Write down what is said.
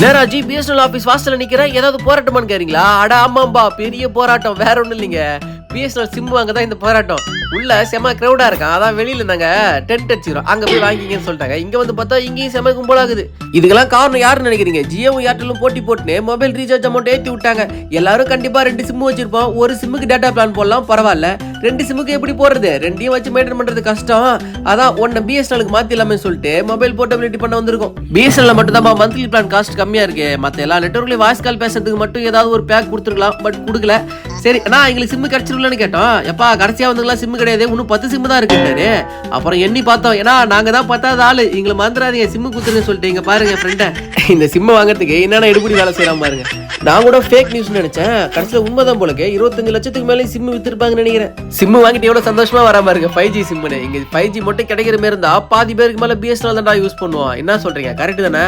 நேராஜி BSNL office வாசல்ல நிக்கிறேன். ஏதாவது போராட்டமான்னு கேறீங்களா? அட ஆமாம்பா, பெரிய போராட்டம். வேற ஒண்ணும் இல்லைங்க. பிஎஸ்என்எல் சிம் வாங்க தான் இந்த போராட்டம். உள்ள செம கிரௌடா இருக்கான். அதான் வெளியில நாங்க டென்ட் அடிச்சிரோம், அங்க போய் வாங்கிங்கன்னு சொல்லிட்டாங்க. இங்க வந்து பார்த்தா இங்கேயும் செம கும்பலாகுது. இதுக்கெல்லாம் காரணம் யாருன்னு நினைக்கிறீங்க? ஜியோவும் ஏர்டெல்லும் போட்டி போட்டுன்னு மொபைல் ரீசார்ஜ் அமௌண்ட் ஏற்றி விட்டாங்க. எல்லாரும் கண்டிப்பா 2 சிம் வச்சிருப்போம். ஒரு சிம்முக்கு டேட்டா பிளான் போடலாம், பரவாயில்ல. 2 சிம்முக்கு எப்படி போடுறது? 2யும் வச்சு மெயின்டைன் பண்றது கஷ்டம். அதான் ஒன்னு பிஎஸ்என்எலுக்கு மாத்திலாமே சொல்லிட்டு மொபைல் போர்ட்டபிலிட்டி பண்ண வந்திருக்கும். பிஎஸ்என்எல் மட்டும் தான் மந்த்லி பிளான் காஸ்ட் கம்மியா இருக்கு. மத்த எல்லா நெட்வொர்க்லயும் வாய்ஸ் கால் பேசுறதுக்கு மட்டும் ஏதாவது ஒரு பேக் கொடுத்துருக்கலாம், பட் கொடுக்கல. சரி, நான் எங்களுக்கு சிம்மு கிடைச்சிருக்கலான்னு கேட்டோம். எப்பா கடைசியா வந்துங்களா சிம்மு கிடையாது, இன்னும் 10 சிம்மு தான் இருக்குட்டாரு. அப்புறம் எண்ணி பார்த்தோம், ஏன்னா நாங்க தான் 10வது ஆளு, எங்களை மறந்துடாதீங்க சிம்மு குத்துருங்க சொல்லிட்டு. இங்க பாருங்க ஃப்ரெண்ட, இந்த சிம்மு வாங்குறதுக்கு என்னென்ன எடுபடி வேலை செய்யலாம் பாருங்க. நான் கூட ஃபேக் நியூஸ் நினைச்சேன், கடைசியில உண்மைதான் போலக்கு. 25 லட்சத்துக்கு மேலே சிம்மு வித்துருப்பாங்கன்னு நினைக்கிறேன். சிம்மு வாங்கிட்டு எவ்வளவு சந்தோஷமா வராம இருக்கு 5G சிம்முன்னு. இங்க 5G மட்டும் கிடைக்கிற மாதிரி இருந்தா பாதி பேருக்கு மேல பிஎஸ்என்எல் தான் யூஸ் பண்ணுவோம். என்ன சொல்றீங்க? கரெக்ட் தானே?